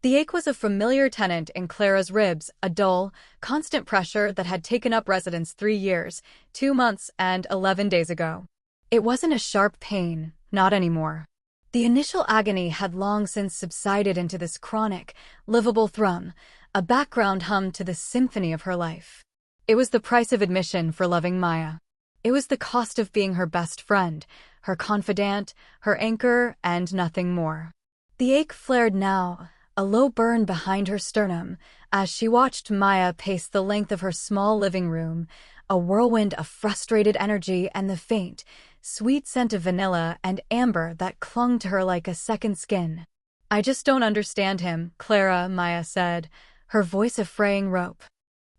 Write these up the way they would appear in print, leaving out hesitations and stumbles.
The ache was a familiar tenant in Clara's ribs, a dull, constant pressure that had taken up residence 3 years, 2 months, and 11 days ago. It wasn't a sharp pain, not anymore. The initial agony had long since subsided into this chronic, livable thrum, a background hum to the symphony of her life. It was the price of admission for loving Maya. It was the cost of being her best friend, her confidant, her anchor, and nothing more. The ache flared now, a low burn behind her sternum, as she watched Maya pace the length of her small living room, a whirlwind of frustrated energy and the faint, sweet scent of vanilla and amber that clung to her like a second skin. "I just don't understand him, Clara," Maya said, her voice a fraying rope.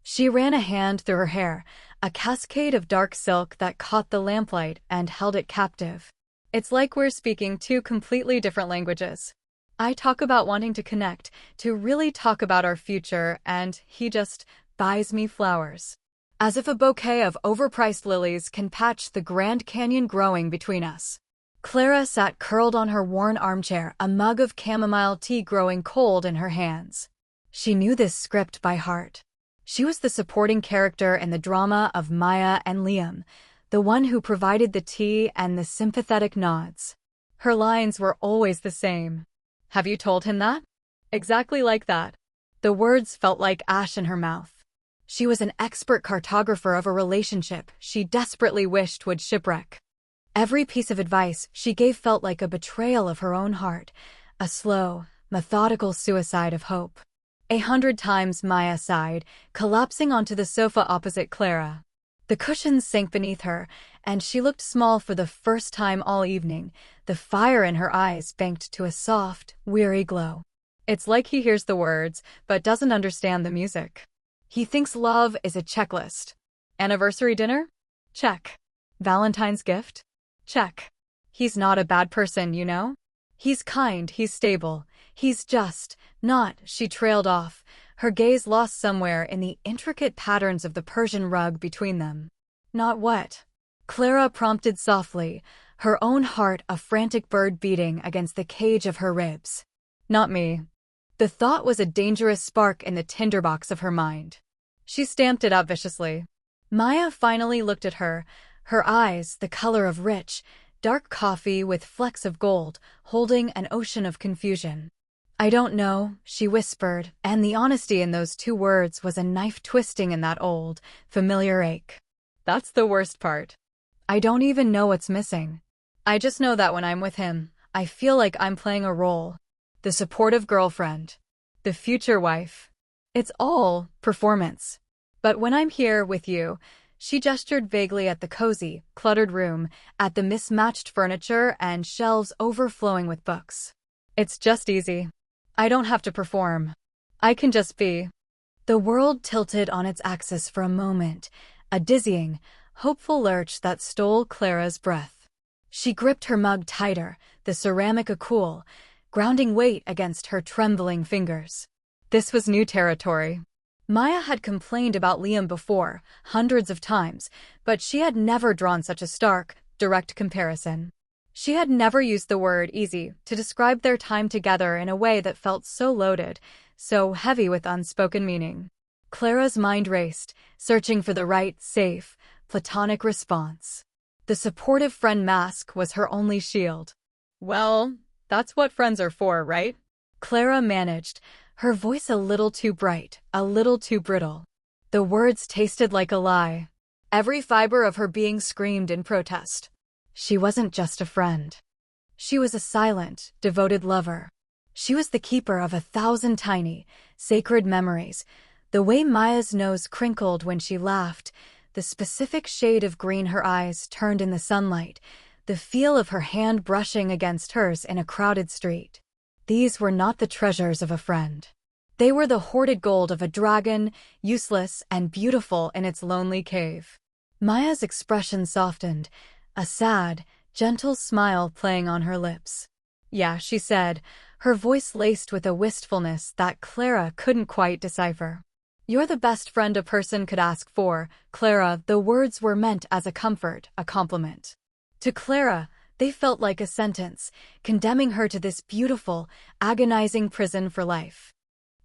She ran a hand through her hair, a cascade of dark silk that caught the lamplight and held it captive. "It's like we're speaking two completely different languages. I talk about wanting to connect, to really talk about our future, and he just buys me flowers. As if a bouquet of overpriced lilies can patch the Grand Canyon growing between us." Clara sat curled on her worn armchair, a mug of chamomile tea growing cold in her hands. She knew this script by heart. She was the supporting character in the drama of Maya and Liam, the one who provided the tea and the sympathetic nods. Her lines were always the same. "Have you told him that?" Exactly like that. The words felt like ash in her mouth. She was an expert cartographer of a relationship she desperately wished would shipwreck. Every piece of advice she gave felt like a betrayal of her own heart, a slow, methodical suicide of hope. 100 times Maya sighed, collapsing onto the sofa opposite Clara. The cushions sank beneath her, and she looked small for the first time all evening, the fire in her eyes banked to a soft, weary glow. It's like he hears the words, but doesn't understand the music. He thinks love is a checklist. Anniversary dinner? Check. Valentine's gift? Check. He's not a bad person, you know? He's kind, he's stable, he's just not. She trailed off, her gaze lost somewhere in the intricate patterns of the Persian rug between them. "Not what?" Clara prompted softly, her own heart a frantic bird beating against the cage of her ribs. "Not me." The thought was a dangerous spark in the tinderbox of her mind. She stamped it out viciously. Maya finally looked at her, her eyes the color of rich, dark coffee with flecks of gold, holding an ocean of confusion. "I don't know," she whispered, and the honesty in those 2 words was a knife twisting in that old, familiar ache. "That's the worst part. I don't even know what's missing. I just know that when I'm with him, I feel like I'm playing a role. The supportive girlfriend. The future wife. It's all performance. But when I'm here with you," she gestured vaguely at the cozy, cluttered room, at the mismatched furniture and shelves overflowing with books. "It's just easy. I don't have to perform. I can just be." The world tilted on its axis for a moment, a dizzying, hopeful lurch that stole Clara's breath. She gripped her mug tighter, the ceramic a cool, grounding weight against her trembling fingers. This was new territory. Maya had complained about Liam before, hundreds of times, but she had never drawn such a stark, direct comparison. She had never used the word easy to describe their time together in a way that felt so loaded, so heavy with unspoken meaning. Clara's mind raced, searching for the right, safe, platonic response. The supportive friend mask was her only shield. "Well, that's what friends are for, right?" Clara managed, her voice a little too bright, a little too brittle. The words tasted like a lie. Every fiber of her being screamed in protest. She wasn't just a friend. She was a silent, devoted lover. She was the keeper of 1,000 tiny, sacred memories. The way Maya's nose crinkled when she laughed, the specific shade of green her eyes turned in the sunlight, the feel of her hand brushing against hers in a crowded street. These were not the treasures of a friend. They were the hoarded gold of a dragon, useless and beautiful in its lonely cave. Maya's expression softened, a sad, gentle smile playing on her lips. "Yeah," she said, her voice laced with a wistfulness that Clara couldn't quite decipher. "You're the best friend a person could ask for, Clara." The words were meant as a comfort, a compliment. To Clara, They felt like a sentence, condemning her to this beautiful, agonizing prison for life.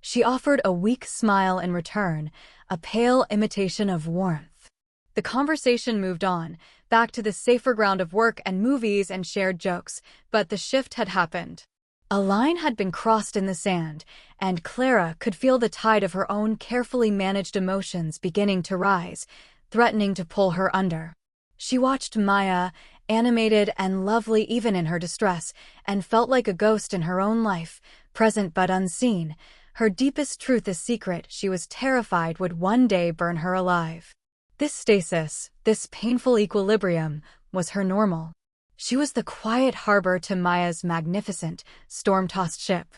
She offered a weak smile in return, a pale imitation of warmth. The conversation moved on, back to the safer ground of work and movies and shared jokes, but the shift had happened. A line had been crossed in the sand, and Clara could feel the tide of her own carefully managed emotions beginning to rise, threatening to pull her under. She watched Maya, animated and lovely even in her distress, and felt like a ghost in her own life, present but unseen. Her deepest truth a secret she was terrified would one day burn her alive. This stasis, this painful equilibrium, was her normal. She was the quiet harbor to Maya's magnificent, storm-tossed ship.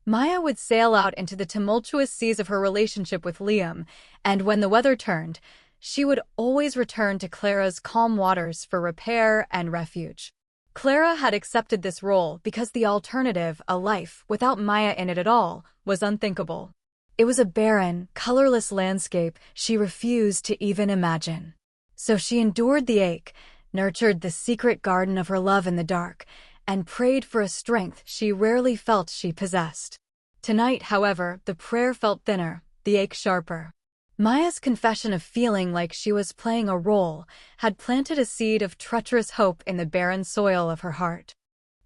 Maya would sail out into the tumultuous seas of her relationship with Liam, and when the weather turned, she would always return to Clara's calm waters for repair and refuge. Clara had accepted this role because the alternative, a life without Maya in it at all, was unthinkable. It was a barren, colorless landscape she refused to even imagine. So she endured the ache, nurtured the secret garden of her love in the dark, and prayed for a strength she rarely felt she possessed. Tonight, however, the prayer felt thinner, the ache sharper. Maya's confession of feeling like she was playing a role had planted a seed of treacherous hope in the barren soil of her heart.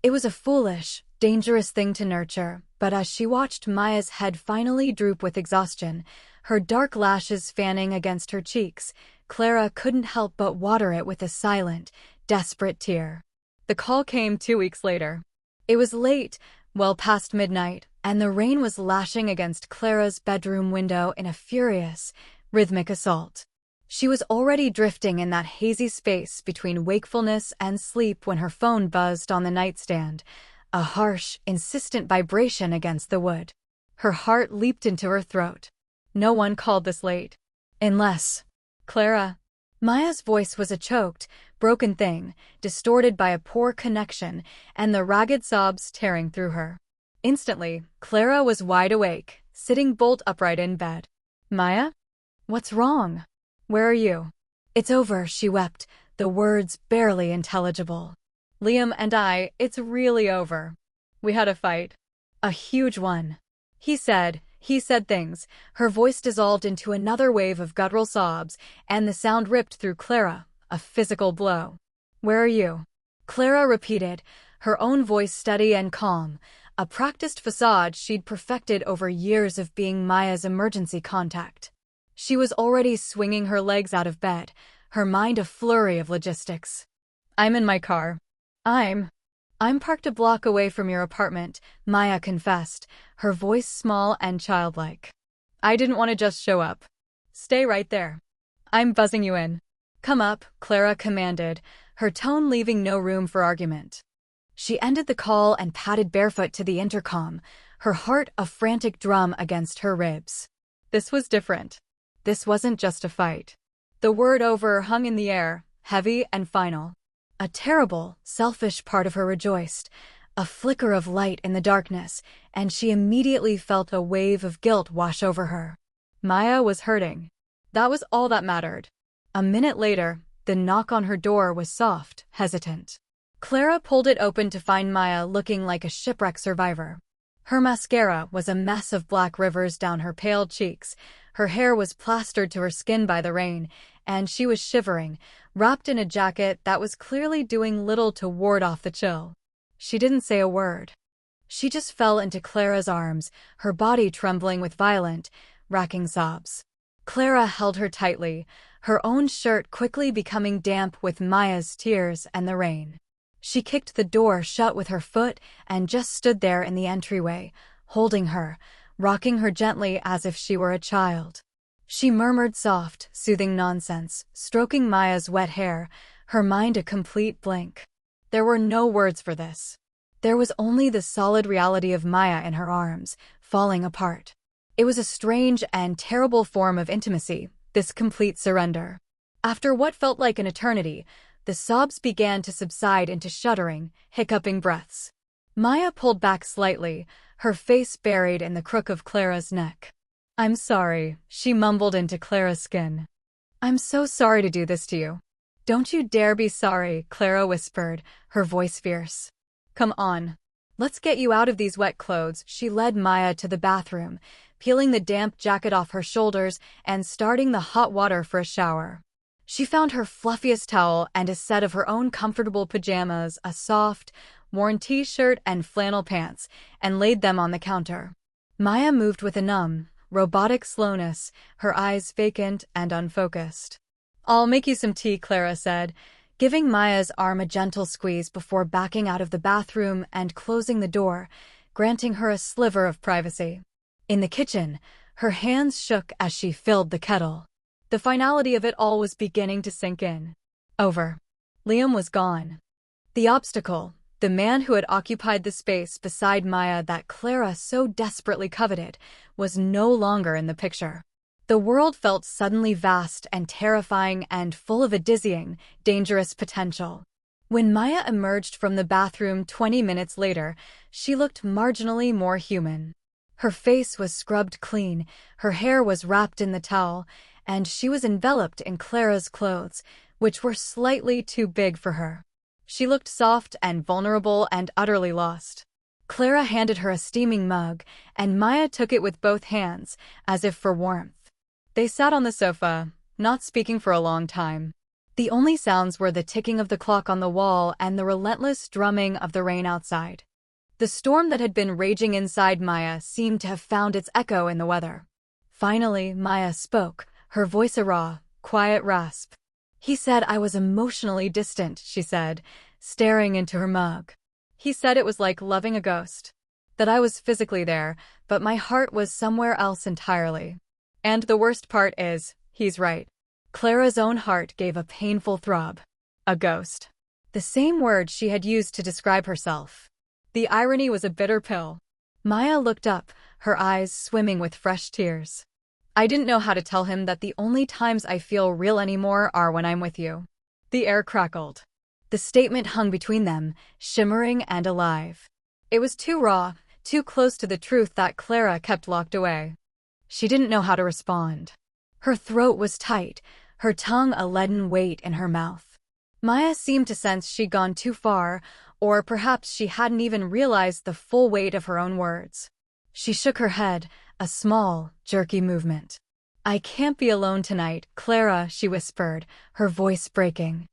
It was a foolish, dangerous thing to nurture, but as she watched Maya's head finally droop with exhaustion, her dark lashes fanning against her cheeks, Clara couldn't help but water it with a silent, desperate tear. The call came 2 weeks later. It was late, well past midnight, and the rain was lashing against Clara's bedroom window in a furious, rhythmic assault. She was already drifting in that hazy space between wakefulness and sleep when her phone buzzed on the nightstand, a harsh, insistent vibration against the wood. Her heart leaped into her throat. No one called this late. Unless... Clara. Maya's voice was a choked, broken thing, distorted by a poor connection and the ragged sobs tearing through her. Instantly, Clara was wide awake, sitting bolt upright in bed. Maya? What's wrong? Where are you? It's over, she wept, the words barely intelligible. Liam and it's really over. We had a fight. A huge one. He said things. Her voice dissolved into another wave of guttural sobs, and the sound ripped through Clara, a physical blow. Where are you? Clara repeated, her own voice steady and calm, a practiced facade she'd perfected over years of being Maya's emergency contact. She was already swinging her legs out of bed, her mind a flurry of logistics. I'm in my car. I'm parked a block away from your apartment, Maya confessed, her voice small and childlike. I didn't want to just show up. Stay right there. I'm buzzing you in. Come up, Clara commanded, her tone leaving no room for argument. She ended the call and padded barefoot to the intercom, her heart a frantic drum against her ribs. This was different. This wasn't just a fight. The word over hung in the air, heavy and final. A terrible, selfish part of her rejoiced, a flicker of light in the darkness, and she immediately felt a wave of guilt wash over her. Maya was hurting. That was all that mattered. A minute later, the knock on her door was soft, hesitant. Clara pulled it open to find Maya looking like a shipwreck survivor. Her mascara was a mess of black rivers down her pale cheeks, her hair was plastered to her skin by the rain, and she was shivering, wrapped in a jacket that was clearly doing little to ward off the chill. She didn't say a word. She just fell into Clara's arms, her body trembling with violent, racking sobs. Clara held her tightly, her own shirt quickly becoming damp with Maya's tears and the rain. She kicked the door shut with her foot and just stood there in the entryway, holding her, rocking her gently as if she were a child. She murmured soft, soothing nonsense, stroking Maya's wet hair, her mind a complete blank. There were no words for this. There was only the solid reality of Maya in her arms, falling apart. It was a strange and terrible form of intimacy, this complete surrender. After what felt like an eternity, the sobs began to subside into shuddering, hiccuping breaths. Maya pulled back slightly, her face buried in the crook of Clara's neck. I'm sorry, she mumbled into Clara's skin. I'm so sorry to do this to you. Don't you dare be sorry, Clara whispered, her voice fierce. Come on. Let's get you out of these wet clothes. She led Maya to the bathroom, peeling the damp jacket off her shoulders and starting the hot water for a shower. She found her fluffiest towel and a set of her own comfortable pajamas, a soft, worn t-shirt and flannel pants, and laid them on the counter. Maya moved with a numb, robotic slowness, her eyes vacant and unfocused. I'll make you some tea, Clara said, giving Maya's arm a gentle squeeze before backing out of the bathroom and closing the door, granting her a sliver of privacy. In the kitchen, her hands shook as she filled the kettle. The finality of it all was beginning to sink in. Over. Liam was gone. The obstacle, the man who had occupied the space beside Maya that Clara so desperately coveted, was no longer in the picture. The world felt suddenly vast and terrifying and full of a dizzying, dangerous potential. When Maya emerged from the bathroom 20 minutes later, she looked marginally more human. Her face was scrubbed clean, her hair was wrapped in the towel, and she was enveloped in Clara's clothes, which were slightly too big for her. She looked soft and vulnerable and utterly lost. Clara handed her a steaming mug, and Maya took it with both hands, as if for warmth. They sat on the sofa, not speaking for a long time. The only sounds were the ticking of the clock on the wall and the relentless drumming of the rain outside. The storm that had been raging inside Maya seemed to have found its echo in the weather. Finally, Maya spoke, her voice a raw, quiet rasp. He said I was emotionally distant, she said, staring into her mug. He said it was like loving a ghost. That I was physically there, but my heart was somewhere else entirely. And the worst part is, he's right. Clara's own heart gave a painful throb. A ghost. The same word she had used to describe herself. The irony was a bitter pill. Maya looked up, her eyes swimming with fresh tears. I didn't know how to tell him that the only times I feel real anymore are when I'm with you. The air crackled. The statement hung between them, shimmering and alive. It was too raw, too close to the truth that Clara kept locked away. She didn't know how to respond. Her throat was tight, her tongue a leaden weight in her mouth. Maya seemed to sense she'd gone too far, or perhaps she hadn't even realized the full weight of her own words. She shook her head, a small, jerky movement. I can't be alone tonight, Clara, she whispered, her voice breaking.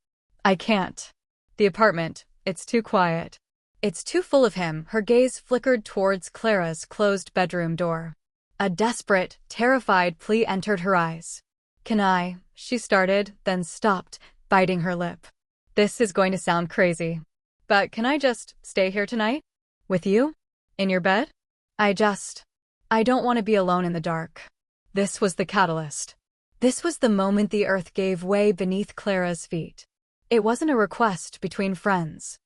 I can't. The apartment, it's too quiet. It's too full of him. Her gaze flickered towards Clara's closed bedroom door. A desperate, terrified plea entered her eyes. Can I? She started, then stopped, biting her lip. This is going to sound crazy. But can I just stay here tonight? With you? In your bed? I don't want to be alone in the dark. This was the catalyst. This was the moment the earth gave way beneath Clara's feet. It wasn't a request between friends.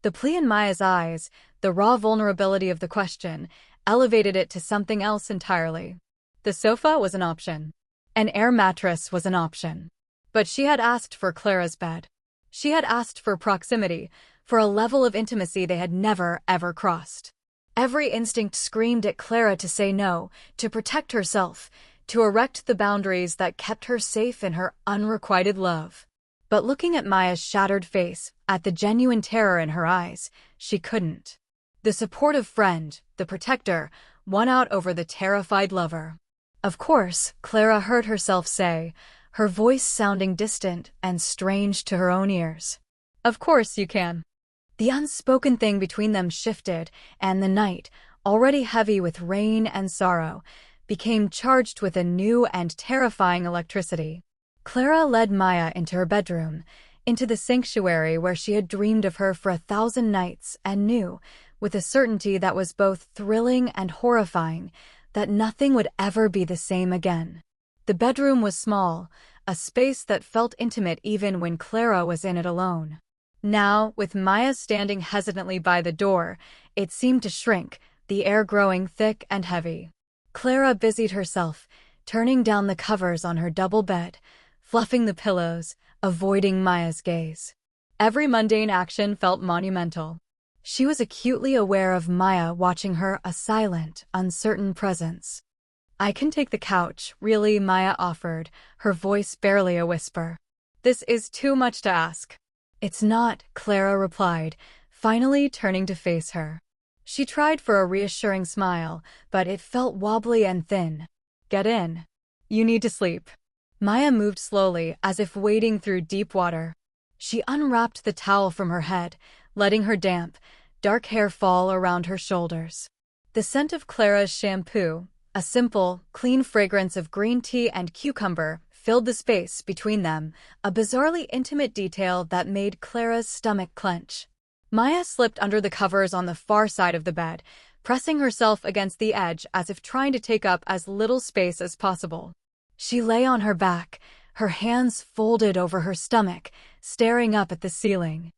The plea in Maya's eyes, the raw vulnerability of the question, elevated it to something else entirely. The sofa was an option. An air mattress was an option. But she had asked for Clara's bed. She had asked for proximity, for a level of intimacy they had never, ever crossed. Every instinct screamed at Clara to say no, to protect herself, to erect the boundaries that kept her safe in her unrequited love. But looking at Maya's shattered face, at the genuine terror in her eyes, she couldn't. The supportive friend, the protector, won out over the terrified lover. Of course, Clara heard herself say, her voice sounding distant and strange to her own ears. Of course you can. The unspoken thing between them shifted, and the night, already heavy with rain and sorrow, became charged with a new and terrifying electricity. Clara led Maya into her bedroom, into the sanctuary where she had dreamed of her for 1,000 nights and knew, with a certainty that was both thrilling and horrifying, that nothing would ever be the same again. The bedroom was small, a space that felt intimate even when Clara was in it alone. Now, with Maya standing hesitantly by the door, it seemed to shrink, the air growing thick and heavy. Clara busied herself, turning down the covers on her double bed, fluffing the pillows, avoiding Maya's gaze. Every mundane action felt monumental. She was acutely aware of Maya watching her, a silent, uncertain presence. I can take the couch, really, Maya offered, her voice barely a whisper. This is too much to ask. It's not, Clara replied, finally turning to face her. She tried for a reassuring smile, but it felt wobbly and thin. Get in. You need to sleep. Maya moved slowly, as if wading through deep water. She unwrapped the towel from her head, letting her damp, dark hair fall around her shoulders. The scent of Clara's shampoo, a simple, clean fragrance of green tea and cucumber, filled the space between them, a bizarrely intimate detail that made Clara's stomach clench. Maya slipped under the covers on the far side of the bed, pressing herself against the edge as if trying to take up as little space as possible. She lay on her back, her hands folded over her stomach, staring up at the ceiling.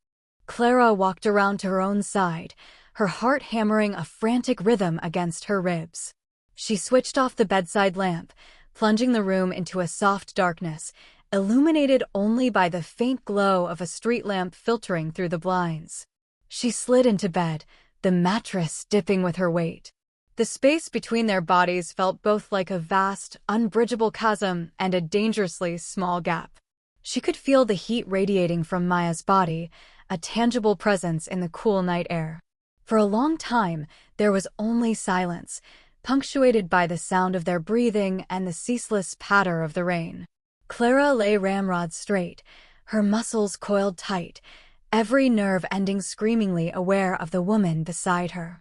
Clara walked around to her own side, her heart hammering a frantic rhythm against her ribs. She switched off the bedside lamp, plunging the room into a soft darkness, illuminated only by the faint glow of a street lamp filtering through the blinds. She slid into bed, the mattress dipping with her weight. The space between their bodies felt both like a vast, unbridgeable chasm and a dangerously small gap. She could feel the heat radiating from Maya's body, a tangible presence in the cool night air. For a long time, there was only silence, punctuated by the sound of their breathing and the ceaseless patter of the rain. Clara lay ramrod straight, her muscles coiled tight, every nerve ending screamingly aware of the woman beside her.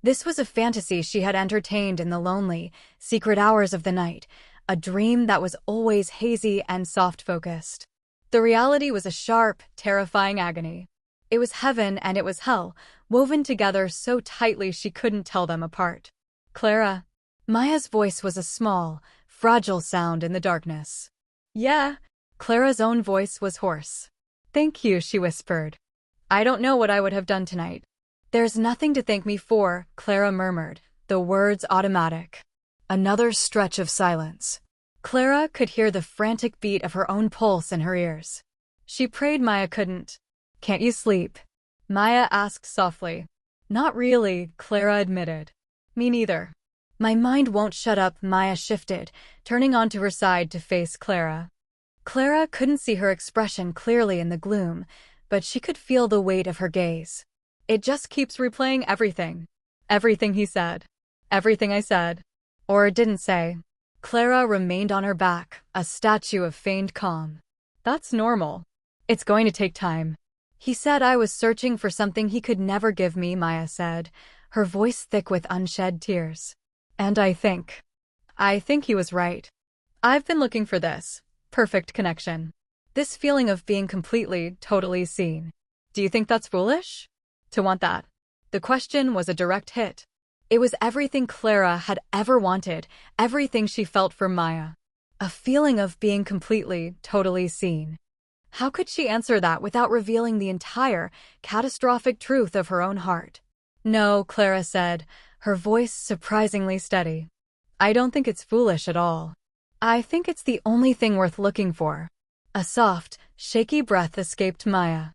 This was a fantasy she had entertained in the lonely, secret hours of the night, a dream that was always hazy and soft-focused. The reality was a sharp, terrifying agony. It was heaven and it was hell, woven together so tightly she couldn't tell them apart. Clara. Maya's voice was a small, fragile sound in the darkness. Yeah. Clara's own voice was hoarse. Thank you, she whispered. I don't know what I would have done tonight. There's nothing to thank me for, Clara murmured, the words automatic. Another stretch of silence. Clara could hear the frantic beat of her own pulse in her ears. She prayed Maya couldn't. Can't you sleep? Maya asked softly. Not really, Clara admitted. Me neither. My mind won't shut up, Maya shifted, turning onto her side to face Clara. Clara couldn't see her expression clearly in the gloom, but she could feel the weight of her gaze. It just keeps replaying everything. Everything he said. Everything I said. Or didn't say. Clara remained on her back, a statue of feigned calm. That's normal. It's going to take time. He said I was searching for something he could never give me, Maya said, her voice thick with unshed tears. And I think he was right. I've been looking for this perfect connection. This feeling of being completely, totally seen. Do you think that's foolish? To want that? The question was a direct hit. It was everything Clara had ever wanted, everything she felt for Maya. A feeling of being completely, totally seen. How could she answer that without revealing the entire, catastrophic truth of her own heart? No, Clara said, her voice surprisingly steady. I don't think it's foolish at all. I think it's the only thing worth looking for. A soft, shaky breath escaped Maya.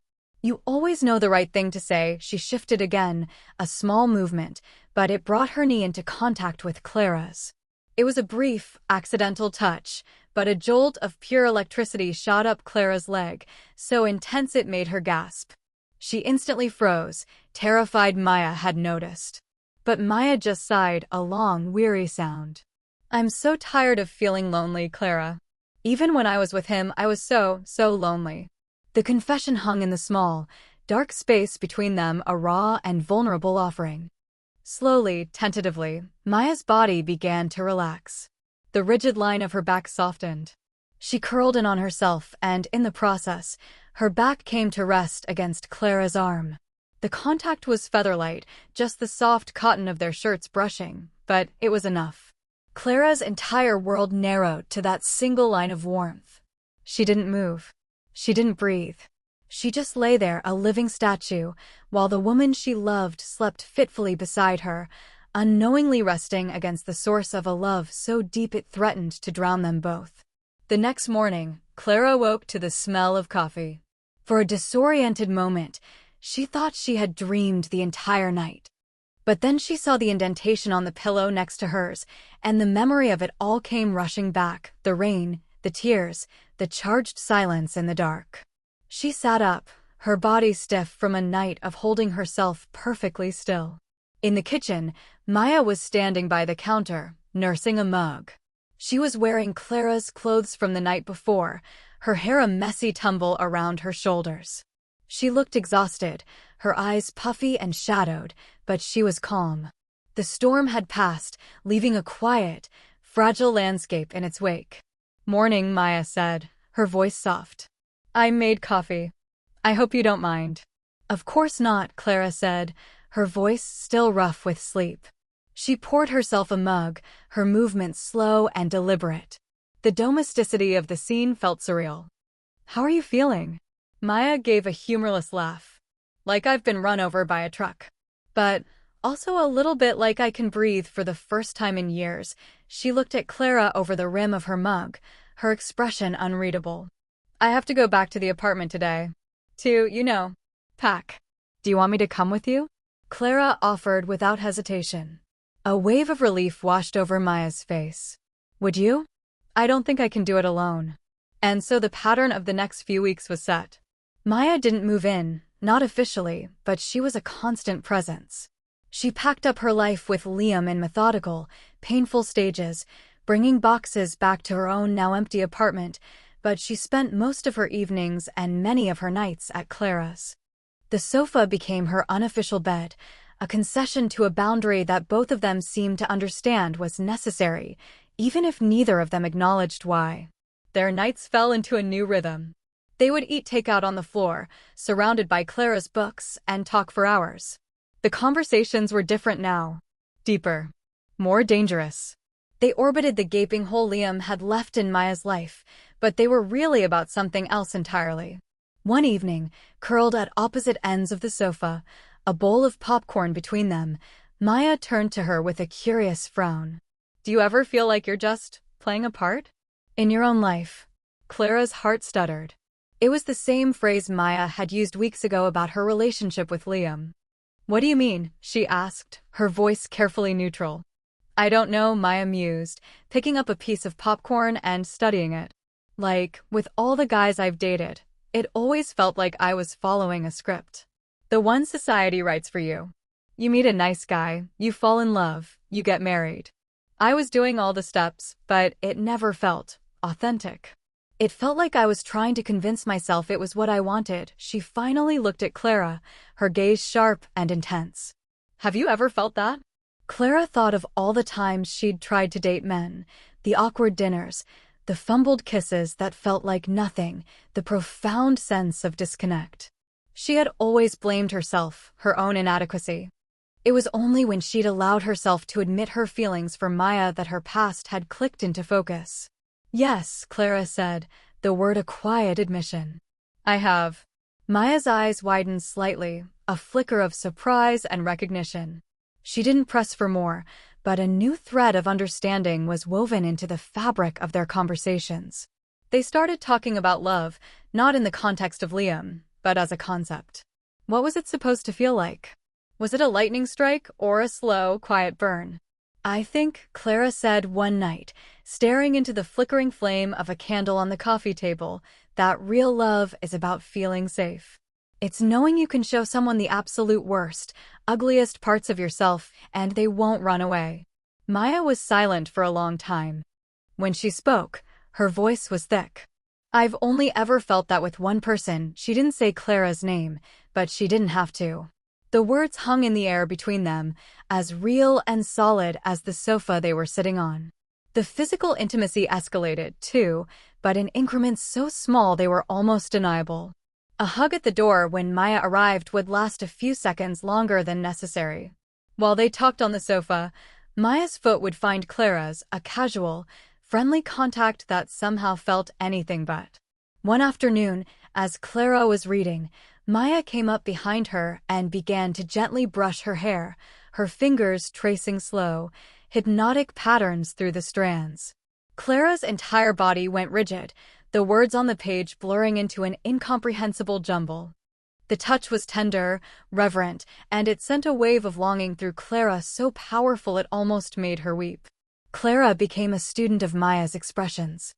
You always know the right thing to say, she shifted again, a small movement, but it brought her knee into contact with Clara's. It was a brief, accidental touch, but a jolt of pure electricity shot up Clara's leg, so intense it made her gasp. She instantly froze, terrified Maya had noticed. But Maya just sighed, a long, weary sound. I'm so tired of feeling lonely, Clara. Even when I was with him, I was so lonely. The confession hung in the small, dark space between them, a raw and vulnerable offering. Slowly, tentatively, Maya's body began to relax. The rigid line of her back softened. She curled in on herself and, in the process, her back came to rest against Clara's arm. The contact was featherlight, just the soft cotton of their shirts brushing, but it was enough. Clara's entire world narrowed to that single line of warmth. She didn't move. She didn't breathe. She just lay there, a living statue, while the woman she loved slept fitfully beside her, unknowingly resting against the source of a love so deep it threatened to drown them both. The next morning, Clara woke to the smell of coffee. For a disoriented moment, she thought she had dreamed the entire night. But then she saw the indentation on the pillow next to hers, and the memory of it all came rushing back, the rain, the tears, the charged silence in the dark. She sat up, her body stiff from a night of holding herself perfectly still. In the kitchen, Maya was standing by the counter, nursing a mug. She was wearing Clara's clothes from the night before, her hair a messy tumble around her shoulders. She looked exhausted, her eyes puffy and shadowed, but she was calm. The storm had passed, leaving a quiet, fragile landscape in its wake. "Morning," Maya said, her voice soft. "I made coffee. I hope you don't mind." "Of course not," Clara said, her voice still rough with sleep. She poured herself a mug, her movements slow and deliberate. The domesticity of the scene felt surreal. "How are you feeling?" Maya gave a humorless laugh. "Like I've been run over by a truck. But also a little bit like I can breathe for the first time in years." She looked at Clara over the rim of her mug, her expression unreadable. "I have to go back to the apartment today. To, pack. Do you want me to come with you?" Clara offered without hesitation. A wave of relief washed over Maya's face. "Would you?" "I don't think I can do it alone." And so the pattern of the next few weeks was set. Maya didn't move in, not officially, but she was a constant presence. She packed up her life with Liam in methodical, painful stages, bringing boxes back to her own now empty apartment, but she spent most of her evenings and many of her nights at Clara's. The sofa became her unofficial bed, a concession to a boundary that both of them seemed to understand was necessary, even if neither of them acknowledged why. Their nights fell into a new rhythm. They would eat takeout on the floor, surrounded by Clara's books, and talk for hours. The conversations were different now. Deeper. More dangerous. They orbited the gaping hole Liam had left in Maya's life, but they were really about something else entirely. One evening, curled at opposite ends of the sofa, a bowl of popcorn between them, Maya turned to her with a curious frown. "Do you ever feel like you're just playing a part in your own life?" Clara's heart stuttered. It was the same phrase Maya had used weeks ago about her relationship with Liam. "What do you mean?" she asked, her voice carefully neutral. "I don't know," Maya mused, picking up a piece of popcorn and studying it. "Like, with all the guys I've dated, it always felt like I was following a script. The one society writes for you. You meet a nice guy, you fall in love, you get married. I was doing all the steps, but it never felt authentic. It felt like I was trying to convince myself it was what I wanted." She finally looked at Clara, her gaze sharp and intense. "Have you ever felt that?" Clara thought of all the times she'd tried to date men, the awkward dinners, the fumbled kisses that felt like nothing, the profound sense of disconnect. She had always blamed herself, her own inadequacy. It was only when she'd allowed herself to admit her feelings for Maya that her past had clicked into focus. "Yes," Clara said, the word a quiet admission. "I have." Maya's eyes widened slightly, a flicker of surprise and recognition. She didn't press for more, but a new thread of understanding was woven into the fabric of their conversations. They started talking about love, not in the context of Liam, but as a concept. What was it supposed to feel like? Was it a lightning strike or a slow, quiet burn? "I think," Clara said one night, staring into the flickering flame of a candle on the coffee table, "that real love is about feeling safe. It's knowing you can show someone the absolute worst, ugliest parts of yourself, and they won't run away." Maya was silent for a long time. When she spoke, her voice was thick. "I've only ever felt that with one person." She didn't say Clara's name, but she didn't have to. The words hung in the air between them, as real and solid as the sofa they were sitting on. The physical intimacy escalated, too, but in increments so small they were almost deniable. A hug at the door when Maya arrived would last a few seconds longer than necessary. While they talked on the sofa, Maya's foot would find Clara's, a casual, friendly contact that somehow felt anything but. One afternoon, as Clara was reading, Maya came up behind her and began to gently brush her hair, her fingers tracing slow, hypnotic patterns through the strands. Clara's entire body went rigid, the words on the page blurring into an incomprehensible jumble. The touch was tender, reverent, and it sent a wave of longing through Clara so powerful it almost made her weep. Clara became a student of Maya's expressions.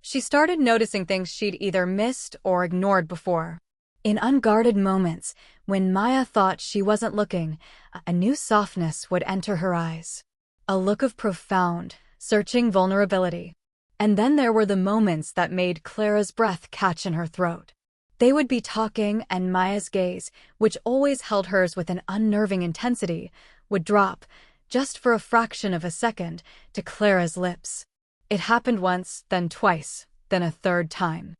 She started noticing things she'd either missed or ignored before. In unguarded moments, when Maya thought she wasn't looking, a new softness would enter her eyes. A look of profound, searching vulnerability. And then there were the moments that made Clara's breath catch in her throat. They would be talking, and Maya's gaze, which always held hers with an unnerving intensity, would drop, just for a fraction of a second, to Clara's lips. It happened once, then twice, then a third time.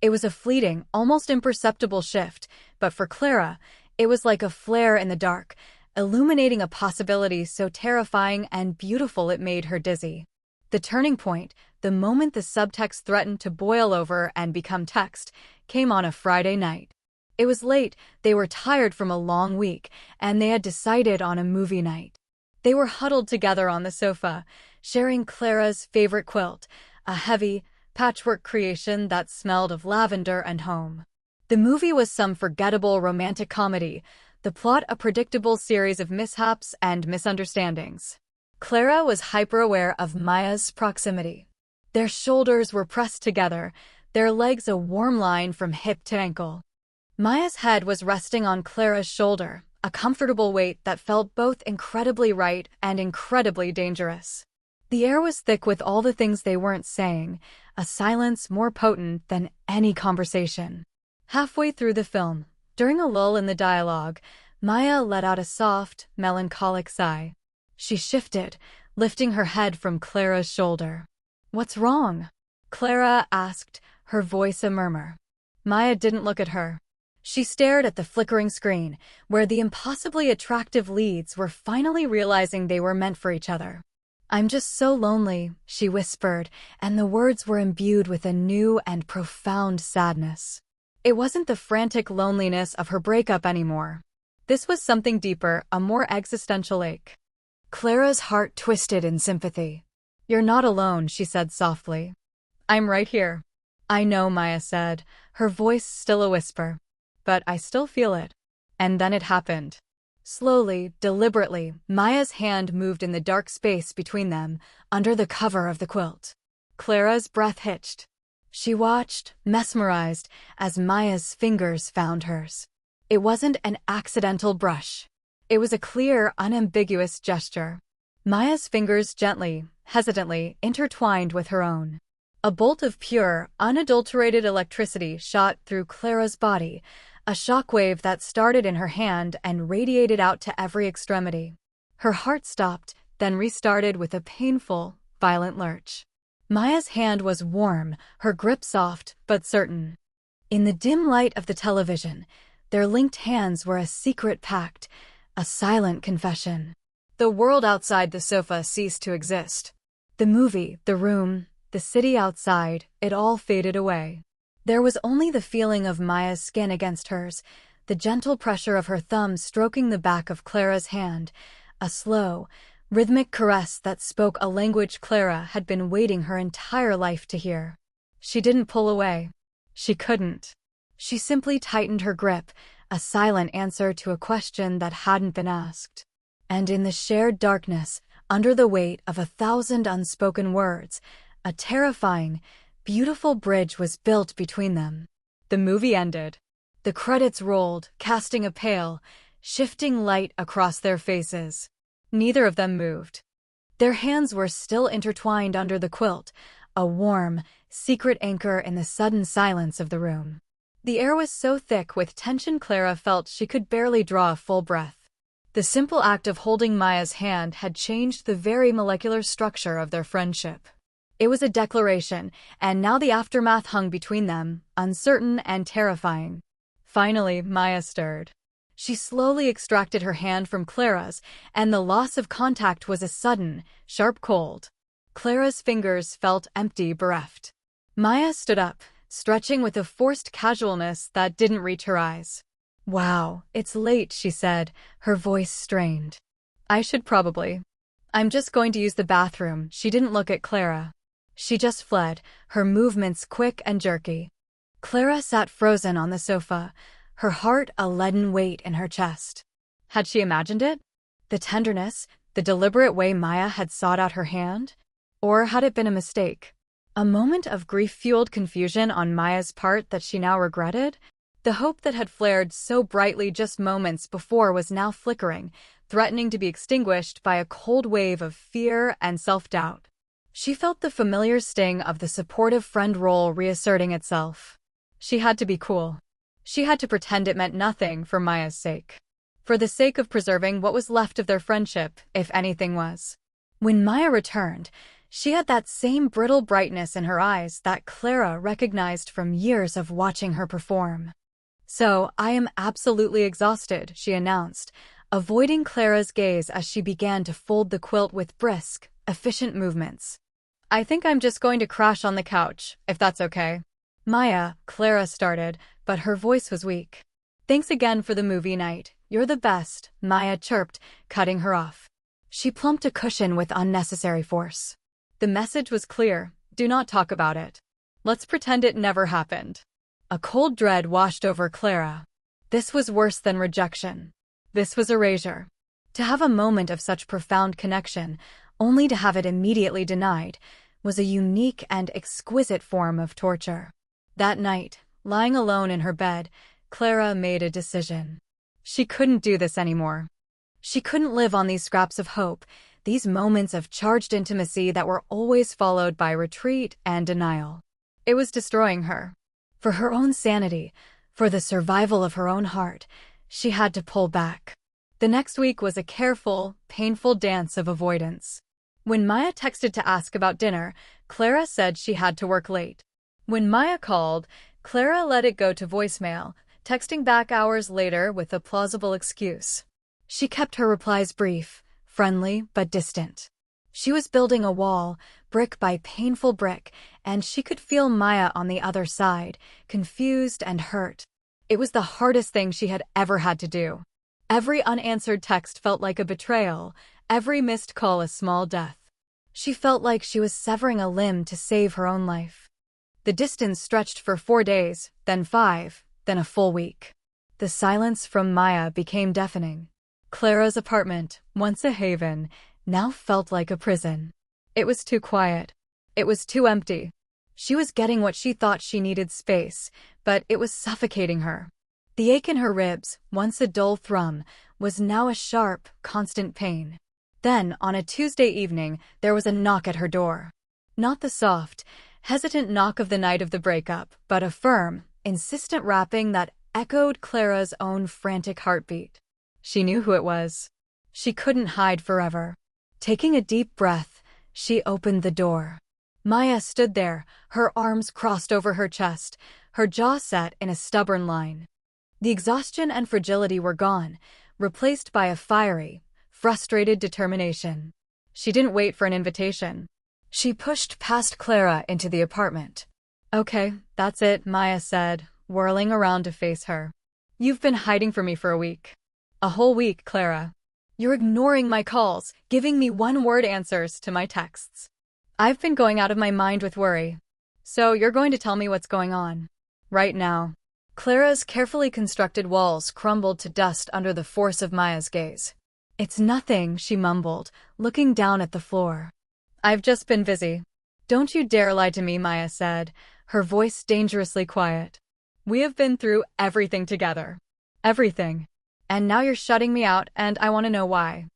It was a fleeting, almost imperceptible shift, but for Clara, it was like a flare in the dark, illuminating a possibility so terrifying and beautiful it made her dizzy. The turning point, the moment the subtext threatened to boil over and become text, came on a Friday night. It was late, they were tired from a long week, and they had decided on a movie night. They were huddled together on the sofa, sharing Clara's favorite quilt, a heavy, patchwork creation that smelled of lavender and home. The movie was some forgettable romantic comedy, the plot a predictable series of mishaps and misunderstandings. Clara was hyper-aware of Maya's proximity. Their shoulders were pressed together, their legs a warm line from hip to ankle. Maya's head was resting on Clara's shoulder, a comfortable weight that felt both incredibly right and incredibly dangerous. The air was thick with all the things they weren't saying, a silence more potent than any conversation. Halfway through the film, during a lull in the dialogue, Maya let out a soft, melancholic sigh. She shifted, lifting her head from Clara's shoulder. "What's wrong?" Clara asked, her voice a murmur. Maya didn't look at her. She stared at the flickering screen, where the impossibly attractive leads were finally realizing they were meant for each other. "I'm just so lonely," she whispered, and the words were imbued with a new and profound sadness. It wasn't the frantic loneliness of her breakup anymore. This was something deeper, a more existential ache. Clara's heart twisted in sympathy. "You're not alone," she said softly. "I'm right here." "I know," Maya said, her voice still a whisper. "But I still feel it." And then it happened. Slowly, deliberately, Maya's hand moved in the dark space between them, under the cover of the quilt. Clara's breath hitched. She watched, mesmerized, as Maya's fingers found hers. It wasn't an accidental brush. It was a clear, unambiguous gesture. Maya's fingers gently, hesitantly, intertwined with her own. A bolt of pure, unadulterated electricity shot through Clara's body, a shockwave that started in her hand and radiated out to every extremity. Her heart stopped, then restarted with a painful, violent lurch. Maya's hand was warm, her grip soft, but certain. In the dim light of the television, their linked hands were a secret pact, a silent confession. The world outside the sofa ceased to exist. The movie, the room, the city outside, it all faded away. There was only the feeling of Maya's skin against hers, the gentle pressure of her thumb stroking the back of Clara's hand, a slow, rhythmic caress that spoke a language Clara had been waiting her entire life to hear. She didn't pull away. She couldn't. She simply tightened her grip, a silent answer to a question that hadn't been asked. And in the shared darkness, under the weight of 1,000 unspoken words, a terrifying, beautiful bridge was built between them. The movie ended. The credits rolled, casting a pale, shifting light across their faces. Neither of them moved. Their hands were still intertwined under the quilt, a warm, secret anchor in the sudden silence of the room. The air was so thick with tension Clara felt she could barely draw a full breath. The simple act of holding Maya's hand had changed the very molecular structure of their friendship. It was a declaration, and now the aftermath hung between them, uncertain and terrifying. Finally, Maya stirred. She slowly extracted her hand from Clara's, and the loss of contact was a sudden, sharp cold. Clara's fingers felt empty, bereft. Maya stood up, stretching with a forced casualness that didn't reach her eyes. "Wow, it's late," she said, her voice strained. "I should probably. I'm just going to use the bathroom." She didn't look at Clara. She just fled, her movements quick and jerky. Clara sat frozen on the sofa, her heart a leaden weight in her chest. Had she imagined it? The tenderness, the deliberate way Maya had sought out her hand? Or had it been a mistake? A moment of grief-fueled confusion on Maya's part that she now regretted? The hope that had flared so brightly just moments before was now flickering, threatening to be extinguished by a cold wave of fear and self-doubt. She felt the familiar sting of the supportive friend role reasserting itself. She had to be cool. She had to pretend it meant nothing for Maya's sake. For the sake of preserving what was left of their friendship, if anything was. When Maya returned, she had that same brittle brightness in her eyes that Clara recognized from years of watching her perform. "So, I am absolutely exhausted," she announced, avoiding Clara's gaze as she began to fold the quilt with brisk, efficient movements. "I think I'm just going to crash on the couch, if that's okay." "Maya," Clara started, but her voice was weak. "Thanks again for the movie night. You're the best," Maya chirped, cutting her off. She plumped a cushion with unnecessary force. The message was clear: do not talk about it. Let's pretend it never happened. A cold dread washed over Clara. This was worse than rejection. This was erasure. To have a moment of such profound connection, only to have it immediately denied, was a unique and exquisite form of torture. That night, lying alone in her bed, Clara made a decision. She couldn't do this anymore. She couldn't live on these scraps of hope, these moments of charged intimacy that were always followed by retreat and denial. It was destroying her. For her own sanity, for the survival of her own heart, she had to pull back. The next week was a careful, painful dance of avoidance. When Maya texted to ask about dinner, Clara said she had to work late. When Maya called, Clara let it go to voicemail, texting back hours later with a plausible excuse. She kept her replies brief, friendly but distant. She was building a wall, brick by painful brick, and she could feel Maya on the other side, confused and hurt. It was the hardest thing she had ever had to do. Every unanswered text felt like a betrayal, every missed call a small death. She felt like she was severing a limb to save her own life. The distance stretched for 4 days, then 5, then a full week. The silence from Maya became deafening. Clara's apartment, once a haven, now felt like a prison. It was too quiet. It was too empty. She was getting what she thought she needed: space, but it was suffocating her. The ache in her ribs, once a dull thrum, was now a sharp, constant pain. Then, on a Tuesday evening, there was a knock at her door. Not the soft, hesitant knock of the night of the breakup, but a firm, insistent rapping that echoed Clara's own frantic heartbeat. She knew who it was. She couldn't hide forever. Taking a deep breath, she opened the door. Maya stood there, her arms crossed over her chest, her jaw set in a stubborn line. The exhaustion and fragility were gone, replaced by a fiery, frustrated determination. She didn't wait for an invitation. She pushed past Clara into the apartment. "Okay, that's it," Maya said, whirling around to face her. "You've been hiding from me for a week." "A whole week, Clara. You're ignoring my calls, giving me one-word answers to my texts. I've been going out of my mind with worry. So you're going to tell me what's going on. Right now." Clara's carefully constructed walls crumbled to dust under the force of Maya's gaze. "It's nothing," she mumbled, looking down at the floor. "I've just been busy." "Don't you dare lie to me," Maya said, her voice dangerously quiet. "We have been through everything together. Everything. And now you're shutting me out, and I want to know why.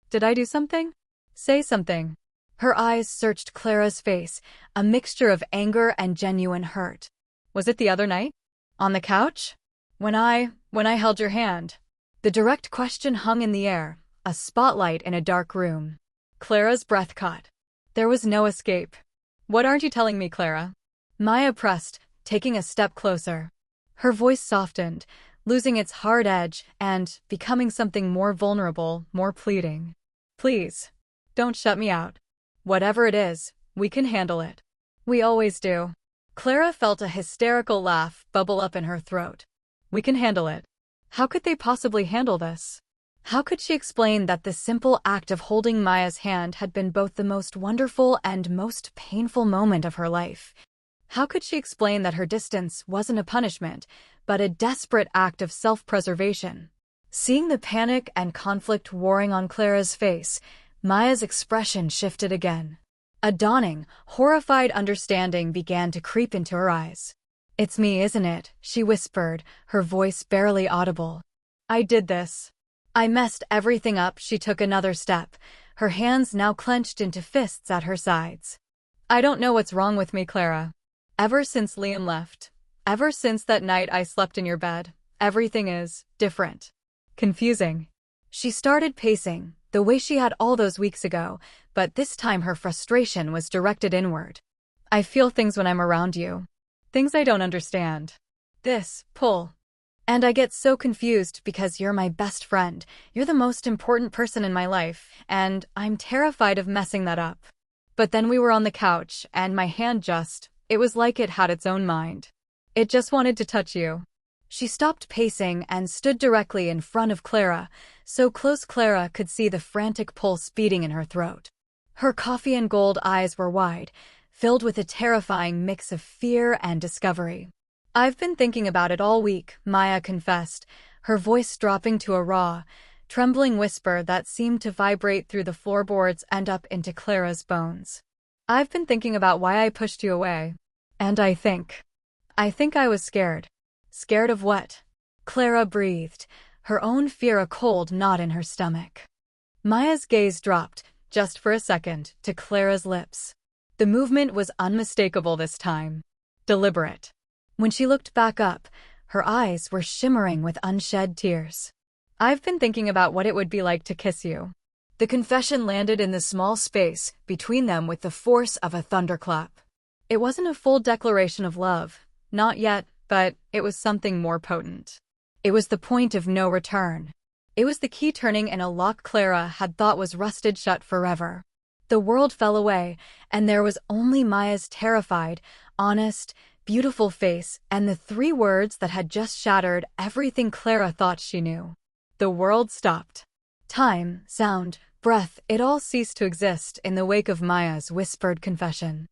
Did I do something? Say something." Her eyes searched Clara's face, a mixture of anger and genuine hurt. "Was it the other night? On the couch? When I held your hand?" The direct question hung in the air, a spotlight in a dark room. Clara's breath caught. There was no escape. "What aren't you telling me, Clara?" Maya pressed, taking a step closer. Her voice softened, losing its hard edge and becoming something more vulnerable, more pleading. "Please, don't shut me out. Whatever it is, we can handle it. We always do." Clara felt a hysterical laugh bubble up in her throat. "We can handle it." How could they possibly handle this? How could she explain that the simple act of holding Maya's hand had been both the most wonderful and most painful moment of her life? How could she explain that her distance wasn't a punishment, but a desperate act of self-preservation? Seeing the panic and conflict warring on Clara's face, Maya's expression shifted again. A dawning, horrified understanding began to creep into her eyes. "It's me, isn't it?" she whispered, her voice barely audible. "I did this. I messed everything up." She took another step, her hands now clenched into fists at her sides. "I don't know what's wrong with me, Clara. Ever since Liam left, ever since that night I slept in your bed, everything is different. Confusing." She started pacing, the way she had all those weeks ago, but this time her frustration was directed inward. "I feel things when I'm around you. Things I don't understand. This pull. And I get so confused because you're my best friend, you're the most important person in my life, and I'm terrified of messing that up. But then we were on the couch, and my hand it was like it had its own mind. It just wanted to touch you." She stopped pacing and stood directly in front of Clara, so close Clara could see the frantic pulse beating in her throat. Her coffee and gold eyes were wide, filled with a terrifying mix of fear and discovery. "I've been thinking about it all week," Maya confessed, her voice dropping to a raw, trembling whisper that seemed to vibrate through the floorboards and up into Clara's bones. "I've been thinking about why I pushed you away. And I think I was scared." "Scared of what?" Clara breathed, her own fear a cold knot in her stomach. Maya's gaze dropped, just for a second, to Clara's lips. The movement was unmistakable this time. Deliberate. When she looked back up, her eyes were shimmering with unshed tears. "I've been thinking about what it would be like to kiss you." The confession landed in the small space between them with the force of a thunderclap. It wasn't a full declaration of love, not yet, but it was something more potent. It was the point of no return. It was the key turning in a lock Clara had thought was rusted shut forever. The world fell away, and there was only Maya's terrified, honest, beautiful face and the three words that had just shattered everything Clara thought she knew. The world stopped. Time, sound, breath, it all ceased to exist in the wake of Maya's whispered confession.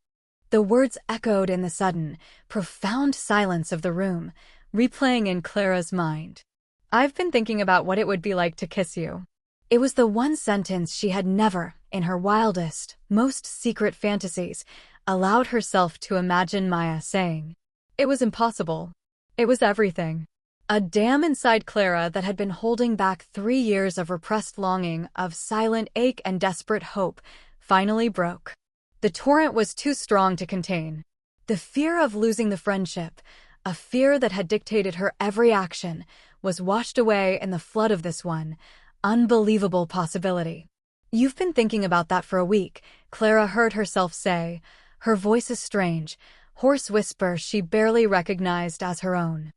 The words echoed in the sudden, profound silence of the room, replaying in Clara's mind. "I've been thinking about what it would be like to kiss you." It was the one sentence she had never, in her wildest, most secret fantasies, allowed herself to imagine Maya saying. It was impossible. It was everything. A dam inside Clara that had been holding back 3 years of repressed longing, of silent ache and desperate hope, finally broke. The torrent was too strong to contain. The fear of losing the friendship, a fear that had dictated her every action, was washed away in the flood of this one unbelievable possibility. "You've been thinking about that for a week," Clara heard herself say, her voice a strange, hoarse whisper she barely recognized as her own.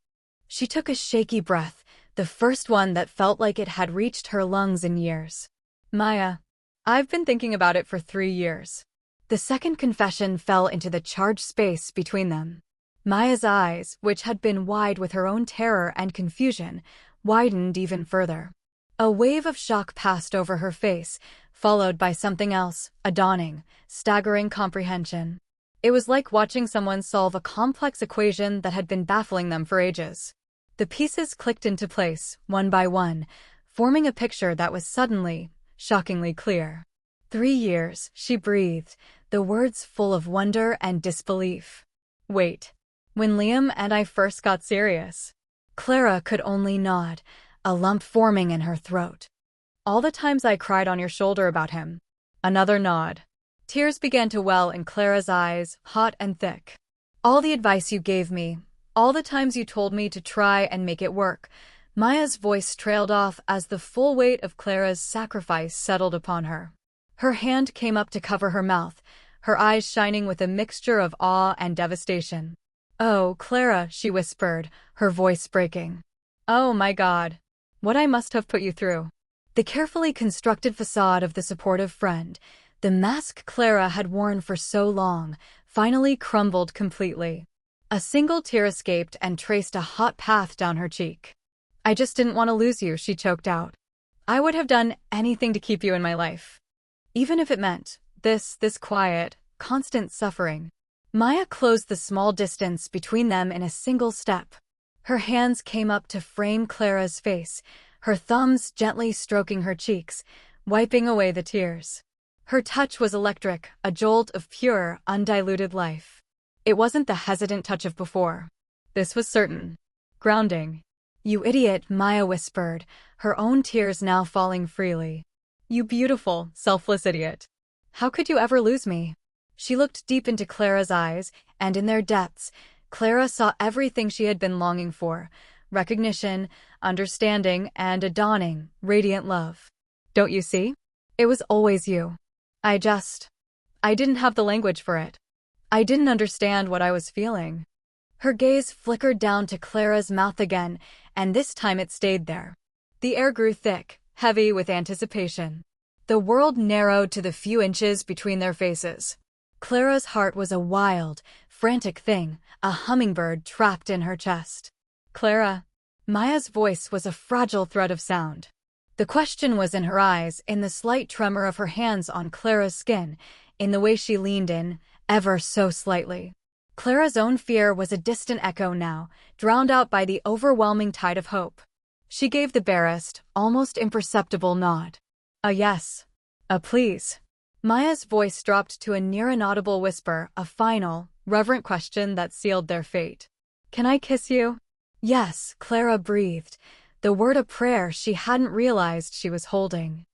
She took a shaky breath, the first one that felt like it had reached her lungs in years. "Maya, I've been thinking about it for 3 years." The second confession fell into the charged space between them. Maya's eyes, which had been wide with her own terror and confusion, widened even further. A wave of shock passed over her face, followed by something else, a dawning, staggering comprehension. It was like watching someone solve a complex equation that had been baffling them for ages. The pieces clicked into place, one by one, forming a picture that was suddenly, shockingly clear. 3 years, she breathed, the words full of wonder and disbelief. "Wait. When Liam and I first got serious." Clara could only nod, a lump forming in her throat. "All the times I cried on your shoulder about him." Another nod. Tears began to well in Clara's eyes, hot and thick. "All the advice you gave me, all the times you told me to try and make it work." Maya's voice trailed off as the full weight of Clara's sacrifice settled upon her. Her hand came up to cover her mouth, her eyes shining with a mixture of awe and devastation. "Oh, Clara," she whispered, her voice breaking. "Oh my God. What I must have put you through." The carefully constructed facade of the supportive friend, the mask Clara had worn for so long, finally crumbled completely. A single tear escaped and traced a hot path down her cheek. "I just didn't want to lose you," she choked out. "I would have done anything to keep you in my life. Even if it meant this quiet, constant suffering." Maya closed the small distance between them in a single step. Her hands came up to frame Clara's face, her thumbs gently stroking her cheeks, wiping away the tears. Her touch was electric, a jolt of pure, undiluted life. It wasn't the hesitant touch of before. This was certain. Grounding. "You idiot," Maya whispered, her own tears now falling freely. "You beautiful, selfless idiot. How could you ever lose me?" She looked deep into Clara's eyes, and in their depths, Clara saw everything she had been longing for: recognition, understanding, and a dawning, radiant love. "Don't you see? It was always you. I didn't have the language for it. I didn't understand what I was feeling." Her gaze flickered down to Clara's mouth again, and this time it stayed there. The air grew thick, heavy with anticipation. The world narrowed to the few inches between their faces. Clara's heart was a wild, frantic thing, a hummingbird trapped in her chest. "Clara." Maya's voice was a fragile thread of sound. The question was in her eyes, in the slight tremor of her hands on Clara's skin, in the way she leaned in, ever so slightly. Clara's own fear was a distant echo now, drowned out by the overwhelming tide of hope. She gave the barest, almost imperceptible nod. "A yes. A please." Maya's voice dropped to a near-inaudible whisper, a final, reverent question that sealed their fate. "Can I kiss you?" "Yes," Clara breathed, the word a prayer she hadn't realized she was holding.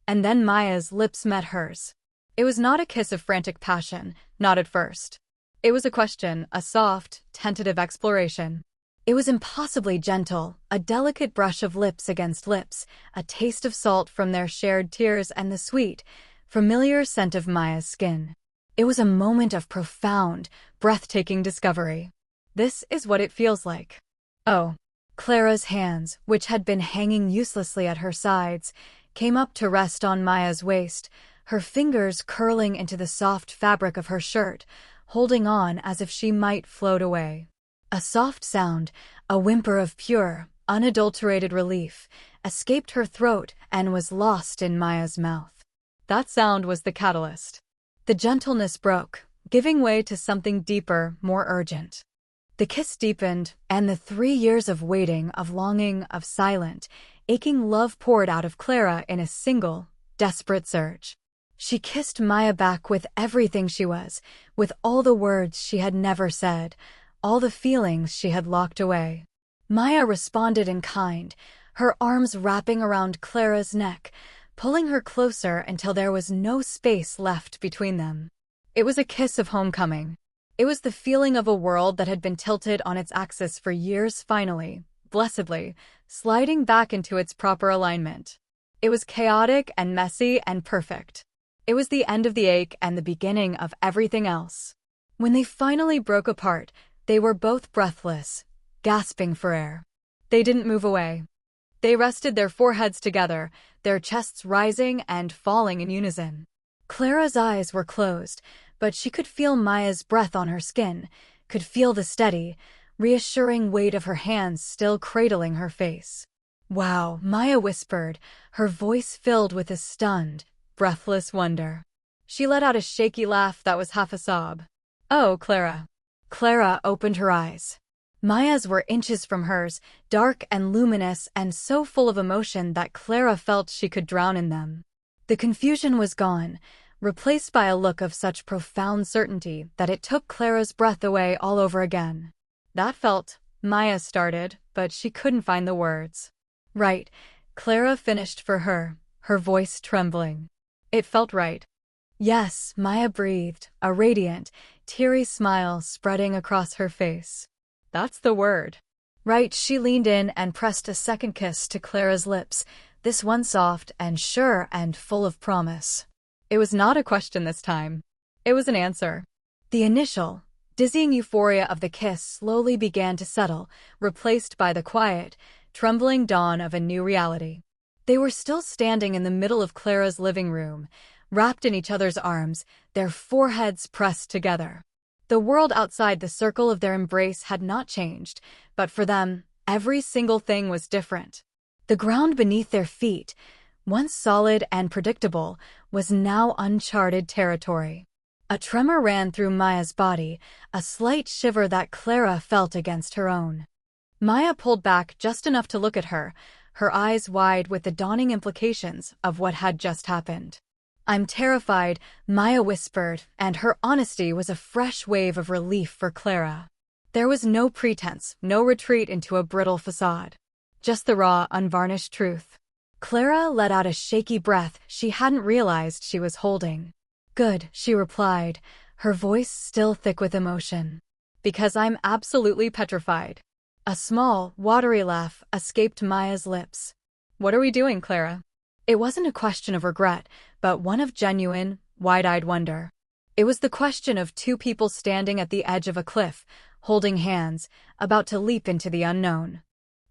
And then Maya's lips met hers. It was not a kiss of frantic passion, not at first. It was a question, a soft, tentative exploration. It was impossibly gentle, a delicate brush of lips against lips, a taste of salt from their shared tears and the sweet, familiar scent of Maya's skin. It was a moment of profound, breathtaking discovery. This is what it feels like. Oh. Clara's hands, which had been hanging uselessly at her sides, came up to rest on Maya's waist, her fingers curling into the soft fabric of her shirt, holding on as if she might float away. A soft sound, a whimper of pure, unadulterated relief, escaped her throat and was lost in Maya's mouth. That sound was the catalyst. The gentleness broke, giving way to something deeper, more urgent. The kiss deepened, and the 3 years of waiting, of longing, of silent, aching love poured out of Clara in a single, desperate surge. She kissed Maya back with everything she was, with all the words she had never said, all the feelings she had locked away. Maya responded in kind, her arms wrapping around Clara's neck, pulling her closer until there was no space left between them. It was a kiss of homecoming. It was the feeling of a world that had been tilted on its axis for years finally, blessedly, sliding back into its proper alignment. It was chaotic and messy and perfect. It was the end of the ache and the beginning of everything else. When they finally broke apart, they were both breathless, gasping for air. They didn't move away. They rested their foreheads together, their chests rising and falling in unison. Clara's eyes were closed, but she could feel Maya's breath on her skin, could feel the steady, reassuring weight of her hands still cradling her face. "Wow," Maya whispered, her voice filled with a stunned, breathless wonder. She let out a shaky laugh that was half a sob. "Oh, Clara." Clara opened her eyes. Maya's were inches from hers, dark and luminous and so full of emotion that Clara felt she could drown in them. The confusion was gone, replaced by a look of such profound certainty that it took Clara's breath away all over again. "That felt," Maya started, but she couldn't find the words. "Right," Clara finished for her, her voice trembling. "It felt right." "Yes," Maya breathed, a radiant, teary smile spreading across her face. "That's the word." "Right." She leaned in and pressed a second kiss to Clara's lips, this one soft and sure and full of promise. It was not a question this time. It was an answer. The initial, dizzying euphoria of the kiss slowly began to settle, replaced by the quiet, trembling dawn of a new reality. They were still standing in the middle of Clara's living room, wrapped in each other's arms, their foreheads pressed together. The world outside the circle of their embrace had not changed, but for them, every single thing was different. The ground beneath their feet, once solid and predictable, was now uncharted territory. A tremor ran through Maya's body, a slight shiver that Clara felt against her own. Maya pulled back just enough to look at her eyes wide with the dawning implications of what had just happened. I'm terrified, Maya whispered, and her honesty was a fresh wave of relief for Clara. There was no pretense, no retreat into a brittle facade. Just the raw, unvarnished truth. Clara let out a shaky breath she hadn't realized she was holding. Good, she replied, her voice still thick with emotion. Because I'm absolutely petrified. A small, watery laugh escaped Maya's lips. What are we doing, Clara? It wasn't a question of regret, but one of genuine, wide-eyed wonder. It was the question of two people standing at the edge of a cliff, holding hands, about to leap into the unknown.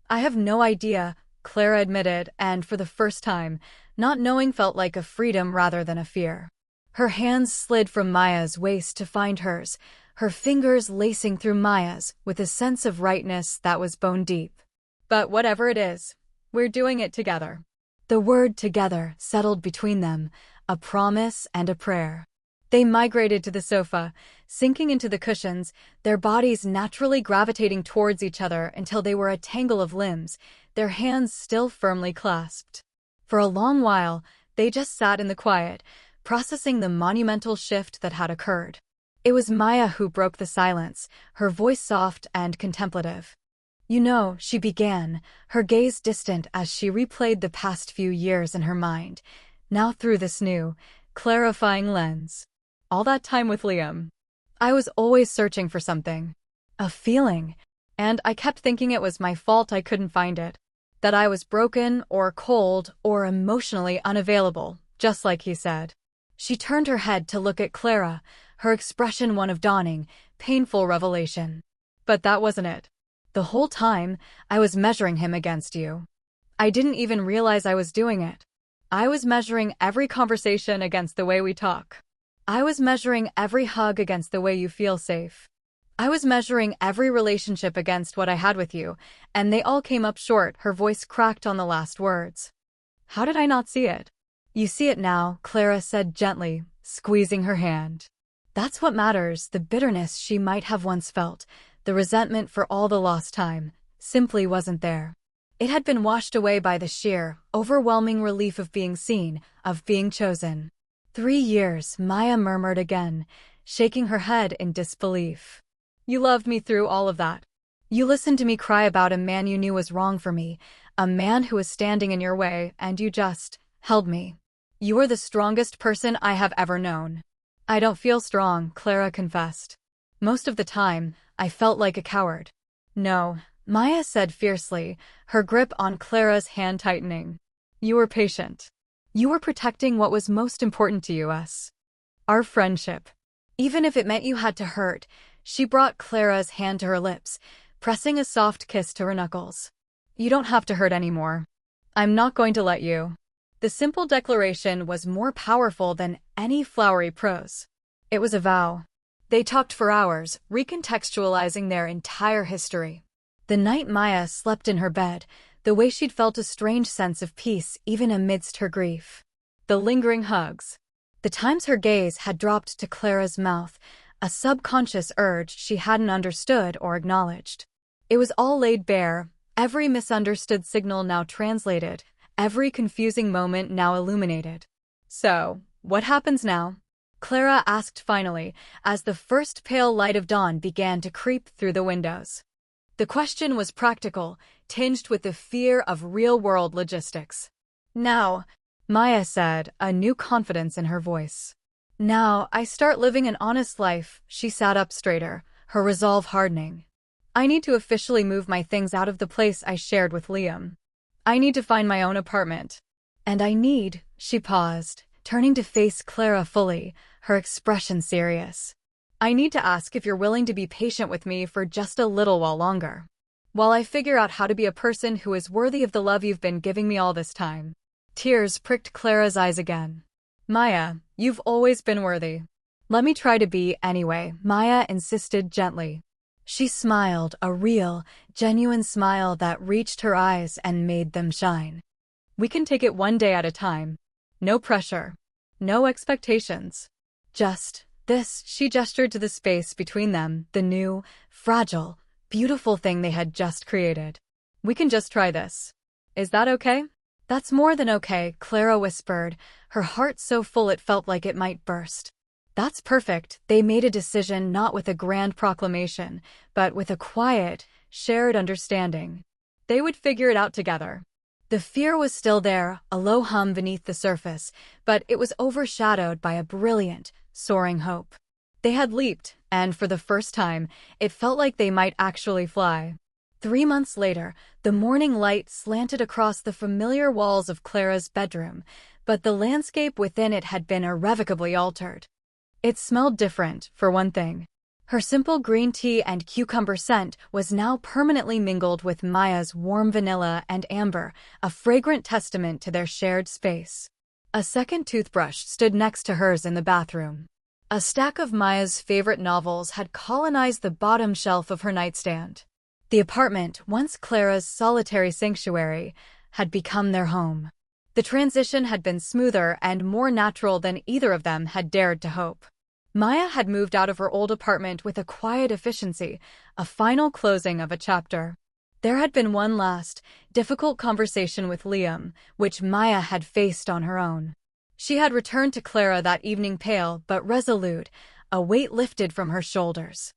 I have no idea, Clara admitted, and for the first time, not knowing felt like a freedom rather than a fear. Her hands slid from Maya's waist to find hers, her fingers lacing through Maya's with a sense of rightness that was bone deep. But whatever it is, we're doing it together. The word together settled between them, a promise and a prayer. They migrated to the sofa, sinking into the cushions, their bodies naturally gravitating towards each other until they were a tangle of limbs, their hands still firmly clasped. For a long while, they just sat in the quiet, processing the monumental shift that had occurred. It was Maya who broke the silence, her voice soft and contemplative. You know, she began, her gaze distant as she replayed the past few years in her mind, now through this new, clarifying lens. All that time with Liam. I was always searching for something. A feeling. And I kept thinking it was my fault I couldn't find it. That I was broken, or cold, or emotionally unavailable, just like he said. She turned her head to look at Clara, her expression one of dawning, painful revelation. But that wasn't it. The whole time, I was measuring him against you. I didn't even realize I was doing it. I was measuring every conversation against the way we talk. I was measuring every hug against the way you feel safe. I was measuring every relationship against what I had with you, and they all came up short. Her voice cracked on the last words. How did I not see it? You see it now, Clara said gently, squeezing her hand. That's what matters. The bitterness she might have once felt, the resentment for all the lost time, simply wasn't there. It had been washed away by the sheer, overwhelming relief of being seen, of being chosen. 3 years, Maya murmured again, shaking her head in disbelief. You loved me through all of that. You listened to me cry about a man you knew was wrong for me, a man who was standing in your way, and you just held me. You were the strongest person I have ever known. I don't feel strong, Clara confessed. Most of the time, I felt like a coward. No, Maya said fiercely, her grip on Clara's hand tightening. You were patient. You were protecting what was most important to you, us. Our friendship. Even if it meant you had to hurt, she brought Clara's hand to her lips, pressing a soft kiss to her knuckles. You don't have to hurt anymore. I'm not going to let you. The simple declaration was more powerful than any flowery prose. It was a vow. They talked for hours, recontextualizing their entire history. The night Maya slept in her bed, the way she'd felt a strange sense of peace even amidst her grief. The lingering hugs. The times her gaze had dropped to Clara's mouth, a subconscious urge she hadn't understood or acknowledged. It was all laid bare, every misunderstood signal now translated, every confusing moment now illuminated. So, what happens now? Clara asked finally, as the first pale light of dawn began to creep through the windows. The question was practical, tinged with the fear of real-world logistics. Now, Maya said, a new confidence in her voice. Now, I start living an honest life. She sat up straighter, her resolve hardening. I need to officially move my things out of the place I shared with Liam. I need to find my own apartment. And I need, she paused, turning to face Clara fully, her expression serious. I need to ask if you're willing to be patient with me for just a little while longer. While I figure out how to be a person who is worthy of the love you've been giving me all this time. Tears pricked Clara's eyes again. Maya, you've always been worthy. Let me try to be anyway, Maya insisted gently. She smiled, a real, genuine smile that reached her eyes and made them shine. We can take it one day at a time. No pressure. No expectations. Just this, she gestured to the space between them, the new, fragile, beautiful thing they had just created. We can just try this. Is that okay? "That's more than okay," Clara whispered, her heart so full it felt like it might burst. "That's perfect." They made a decision not with a grand proclamation, but with a quiet, shared understanding. They would figure it out together. The fear was still there, a low hum beneath the surface, but it was overshadowed by a brilliant, soaring hope. They had leaped, and for the first time, it felt like they might actually fly. 3 months later, the morning light slanted across the familiar walls of Clara's bedroom, but the landscape within it had been irrevocably altered. It smelled different, for one thing. Her simple green tea and cucumber scent was now permanently mingled with Maya's warm vanilla and amber, a fragrant testament to their shared space. A second toothbrush stood next to hers in the bathroom. A stack of Maya's favorite novels had colonized the bottom shelf of her nightstand. The apartment, once Clara's solitary sanctuary, had become their home. The transition had been smoother and more natural than either of them had dared to hope. Maya had moved out of her old apartment with a quiet efficiency, a final closing of a chapter. There had been one last, difficult conversation with Liam, which Maya had faced on her own. She had returned to Clara that evening pale but resolute, a weight lifted from her shoulders.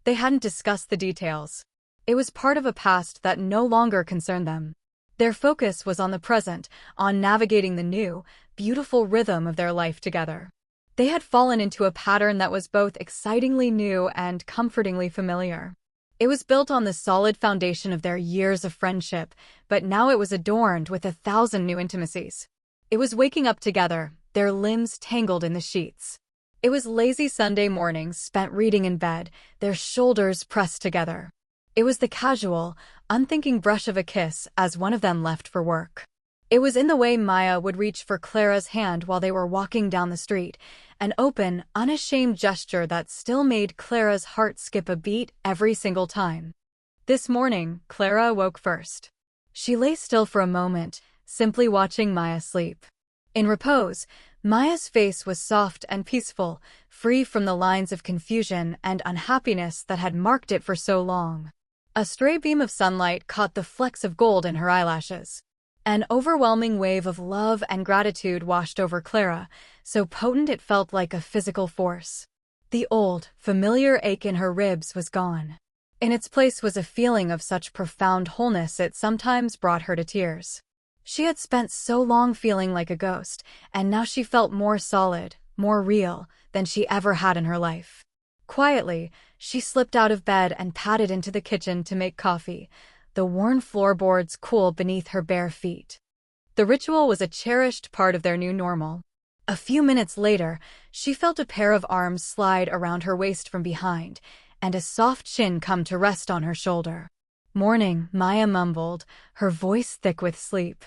They hadn't discussed the details. It was part of a past that no longer concerned them. Their focus was on the present, on navigating the new, beautiful rhythm of their life together. They had fallen into a pattern that was both excitingly new and comfortingly familiar. It was built on the solid foundation of their years of friendship, but now it was adorned with 1,000 new intimacies. It was waking up together, their limbs tangled in the sheets. It was lazy Sunday mornings spent reading in bed, their shoulders pressed together. It was the casual, unthinking brush of a kiss as one of them left for work. It was in the way Maya would reach for Clara's hand while they were walking down the street, an open, unashamed gesture that still made Clara's heart skip a beat every single time. This morning, Clara woke first. She lay still for a moment, simply watching Maya sleep. In repose, Maya's face was soft and peaceful, free from the lines of confusion and unhappiness that had marked it for so long. A stray beam of sunlight caught the flecks of gold in her eyelashes. An overwhelming wave of love and gratitude washed over Clara, so potent it felt like a physical force. The old, familiar ache in her ribs was gone. In its place was a feeling of such profound wholeness it sometimes brought her to tears. She had spent so long feeling like a ghost, and now she felt more solid, more real, than she ever had in her life. Quietly, she slipped out of bed and padded into the kitchen to make coffee, the worn floorboards cool beneath her bare feet. The ritual was a cherished part of their new normal. A few minutes later, she felt a pair of arms slide around her waist from behind, and a soft chin come to rest on her shoulder. "Morning," Maya mumbled, her voice thick with sleep.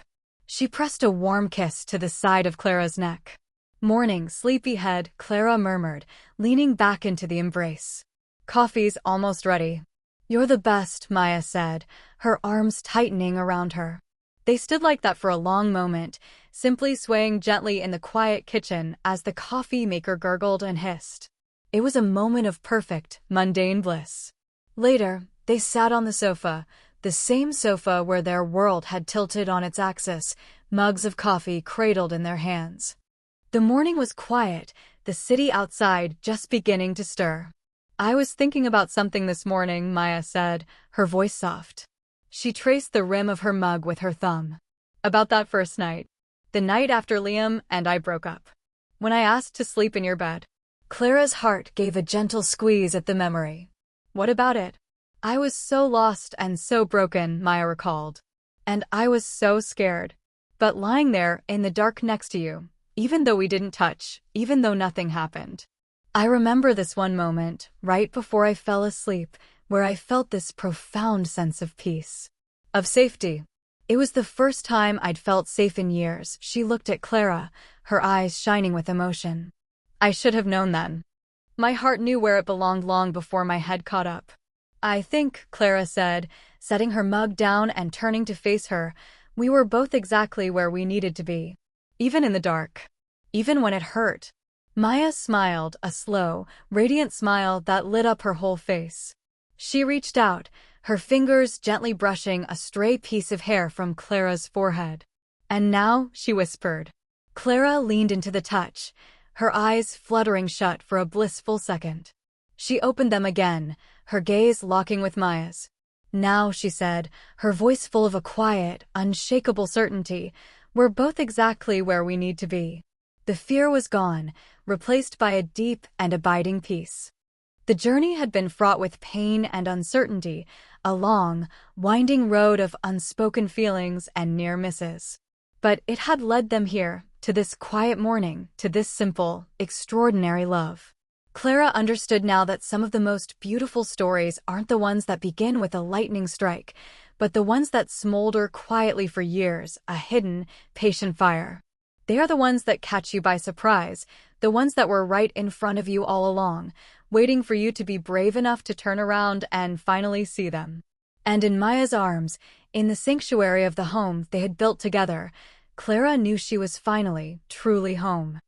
She pressed a warm kiss to the side of Clara's neck. "Morning, sleepyhead," Clara murmured, leaning back into the embrace. "Coffee's almost ready." "You're the best," Maya said, her arms tightening around her. They stood like that for a long moment, simply swaying gently in the quiet kitchen as the coffee maker gurgled and hissed. It was a moment of perfect, mundane bliss. Later, they sat on the sofa, the same sofa where their world had tilted on its axis, mugs of coffee cradled in their hands. The morning was quiet, the city outside just beginning to stir. "I was thinking about something this morning," Maya said, her voice soft. She traced the rim of her mug with her thumb. "About that first night. The night after Liam and I broke up. When I asked to sleep in your bed." Clara's heart gave a gentle squeeze at the memory. "What about it?" "I was so lost and so broken," Maya recalled. "And I was so scared. But lying there, in the dark next to you, even though we didn't touch, even though nothing happened. I remember this one moment, right before I fell asleep, where I felt this profound sense of peace. Of safety. It was the first time I'd felt safe in years." She looked at Clara, her eyes shining with emotion. "I should have known then. My heart knew where it belonged long before my head caught up." "I think," Clara said, setting her mug down and turning to face her, "we were both exactly where we needed to be. Even in the dark. Even when it hurt." Maya smiled, a slow, radiant smile that lit up her whole face. She reached out, her fingers gently brushing a stray piece of hair from Clara's forehead. And now, she whispered. Clara leaned into the touch, her eyes fluttering shut for a blissful second. She opened them again, her gaze locking with Maya's. Now, she said, her voice full of a quiet, unshakable certainty, we're both exactly where we need to be. The fear was gone, replaced by a deep and abiding peace. The journey had been fraught with pain and uncertainty, a long, winding road of unspoken feelings and near misses. But it had led them here, to this quiet morning, to this simple, extraordinary love. Clara understood now that some of the most beautiful stories aren't the ones that begin with a lightning strike, but the ones that smolder quietly for years, a hidden, patient fire. They are the ones that catch you by surprise, the ones that were right in front of you all along, waiting for you to be brave enough to turn around and finally see them. And in Maya's arms, in the sanctuary of the home they had built together, Clara knew she was finally, truly home.